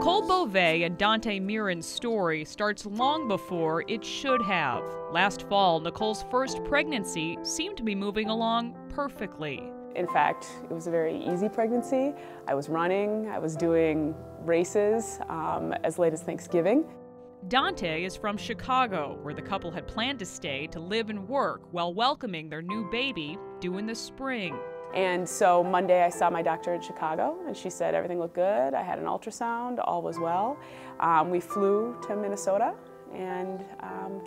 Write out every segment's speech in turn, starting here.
Nicole Beauvais and Donte Mearon's story starts long before it should have. Last fall, Nicole's first pregnancy seemed to be moving along perfectly. In fact, it was a very easy pregnancy. I was running, I was doing races as late as Thanksgiving. Donte is from Chicago, where the couple had planned to stay to live and work while welcoming their new baby due in the spring. And so Monday I saw my doctor in Chicago and she said everything looked good. I had an ultrasound, all was well. We flew to Minnesota and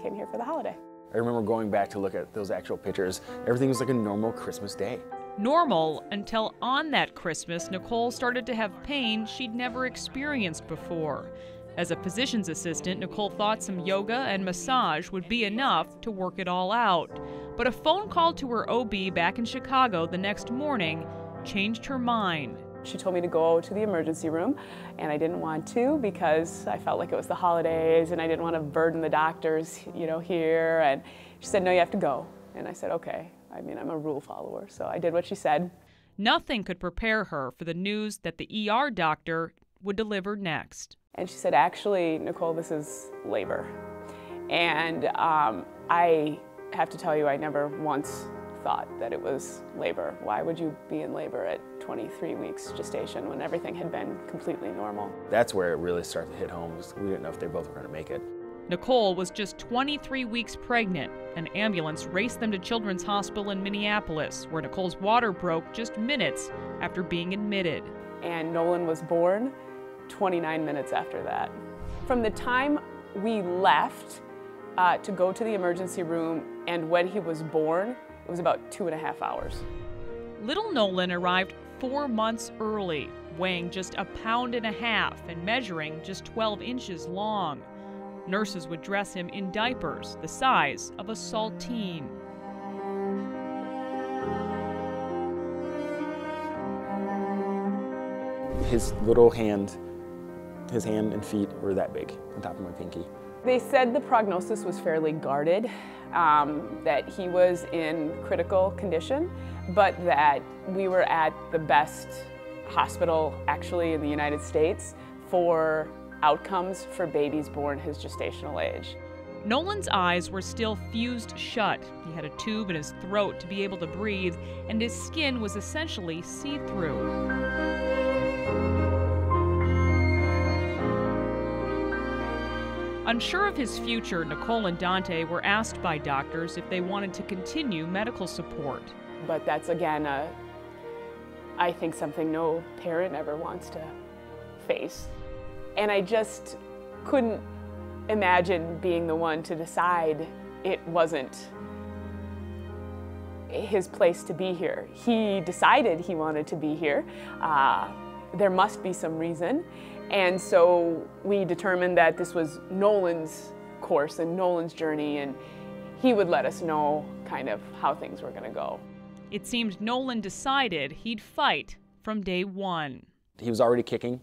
came here for the holiday. I remember going back to look at those actual pictures. Everything was like a normal Christmas day. Normal until on that Christmas, Nicole started to have pain she'd never experienced before. As a physician's assistant, Nicole thought some yoga and massage would be enough to work it all out. But a phone call to her OB back in Chicago the next morning changed her mind. She told me to go to the emergency room, and I didn't want to because I felt like it was the holidays and I didn't want to burden the doctors, here. And she said, no, you have to go. And I said, okay. I mean, I'm a rule follower, so I did what she said. Nothing could prepare her for the news that the ER doctor would deliver next. And she said, actually, Nicole, this is labor. And I have to tell you, I never once thought that it was labor. Why would you be in labor at 23 weeks gestation when everything had been completely normal? That's where it really started to hit home. We didn't know if they both were going to make it. Nicole was just 23 weeks pregnant. An ambulance raced them to Children's Hospital in Minneapolis, where Nicole's water broke just minutes after being admitted. And Nolan was born 29 minutes after that. From the time we left to go to the emergency room and when he was born, it was about 2.5 hours. Little Nolan arrived 4 months early, weighing just 1.5 pounds and measuring just 12 inches long. Nurses would dress him in diapers the size of a saltine. His little hand, his hand and feet were that big on top of my pinky. They said the prognosis was fairly guarded, that he was in critical condition, but that we were at the best hospital actually in the United States for outcomes for babies born his gestational age. Nolan's eyes were still fused shut. He had a tube in his throat to be able to breathe, and his skin was essentially see-through. Unsure of his future, Nicole and Donte were asked by doctors if they wanted to continue medical support. But that's, again, I think something no parent ever wants to face. And I just couldn't imagine being the one to decide it wasn't his place to be here. He decided he wanted to be here. There must be some reason. And so we determined that this was Nolan's course and Nolan's journey, and he would let us know kind of how things were going to go. It seemed Nolan decided he'd fight from day one. He was already kicking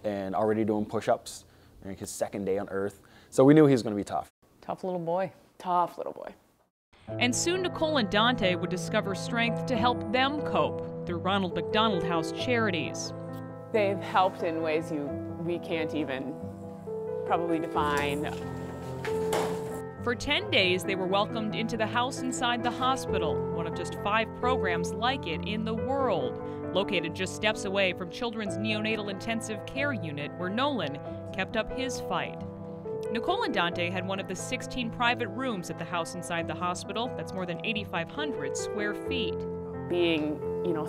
and already doing push-ups during his second day on Earth. So we knew he was going to be tough. Tough little boy. Tough little boy. And soon Nicole and Donte would discover strength to help them cope through Ronald McDonald House Charities. They've helped in ways we can't even probably define. For 10 days, they were welcomed into the house inside the hospital, one of just 5 programs like it in the world, located just steps away from Children's Neonatal Intensive Care Unit, where Nolan kept up his fight. Nicole and Donte had one of the 16 private rooms at the house inside the hospital. That's more than 8,500 square feet. Being,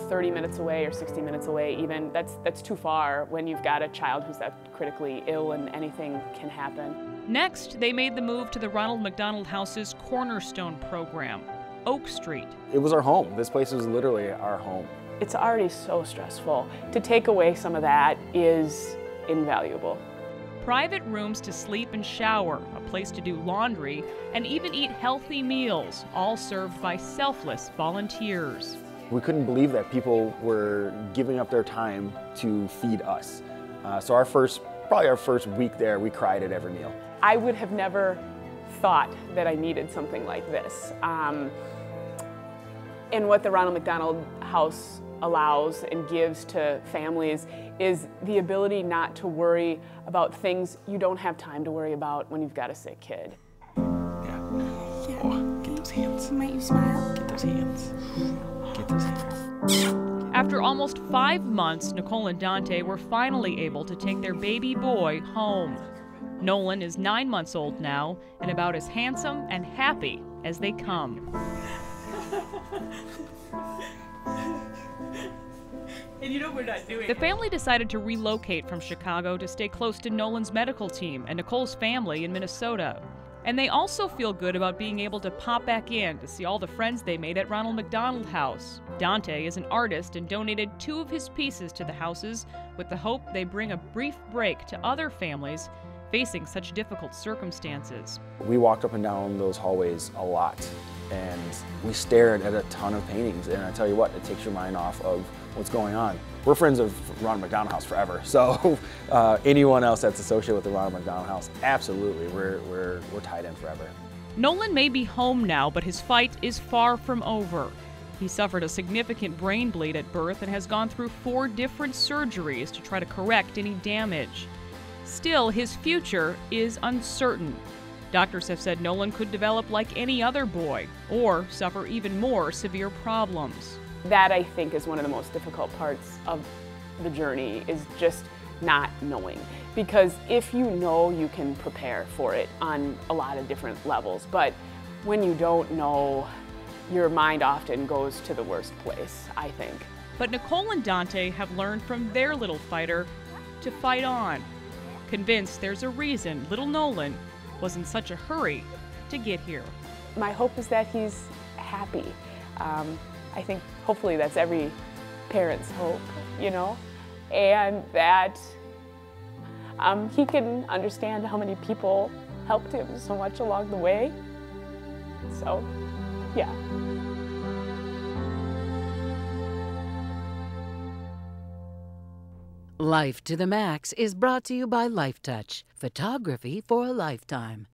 30 minutes away or 60 minutes away even, that's too far when you've got a child who's that critically ill and anything can happen. Next, they made the move to the Ronald McDonald House's cornerstone program, Oak Street. It was our home. This place was literally our home. It's already so stressful. To take away some of that is invaluable. Private rooms to sleep and shower, a place to do laundry, and even eat healthy meals, all served by selfless volunteers. We couldn't believe that people were giving up their time to feed us. So probably our first week there, we cried at every meal. I would have never thought that I needed something like this. And what the Ronald McDonald House allows and gives to families is the ability not to worry about things you don't have time to worry about when you've got a sick kid. Yeah. Oh, get those hands. Might you smile? Get those hands. Get those hands. After almost 5 months, Nicole and Donte were finally able to take their baby boy home. Nolan is 9 months old now and about as handsome and happy as they come. And you know we're not doing The family decided to relocate from Chicago to stay close to Nolan's medical team and Nicole's family in Minnesota. And they also feel good about being able to pop back in to see all the friends they made at Ronald McDonald House. Donte is an artist and donated 2 of his pieces to the houses with the hope they bring a brief break to other families facing such difficult circumstances. We walked up and down those hallways a lot, and we stared at a ton of paintings, and I tell you what, it takes your mind off of what's going on. We're friends of Ronald McDonald House forever, so anyone else that's associated with the Ronald McDonald House, absolutely, we're tied in forever. Nolan may be home now, but his fight is far from over. He suffered a significant brain bleed at birth and has gone through 4 different surgeries to try to correct any damage. Still, his future is uncertain. Doctors have said Nolan could develop like any other boy or suffer even more severe problems. That, I think, is one of the most difficult parts of the journey, is just not knowing. Because if you know, you can prepare for it on a lot of different levels. But when you don't know, your mind often goes to the worst place, I think. But Nicole and Donte have learned from their little fighter to fight on, convinced there's a reason little Nolan was in such a hurry to get here. My hope is that he's happy. I think hopefully that's every parent's hope, you know, and that he can understand how many people helped him so much along the way. So, yeah. Life to the Max is brought to you by Lifetouch, photography for a lifetime.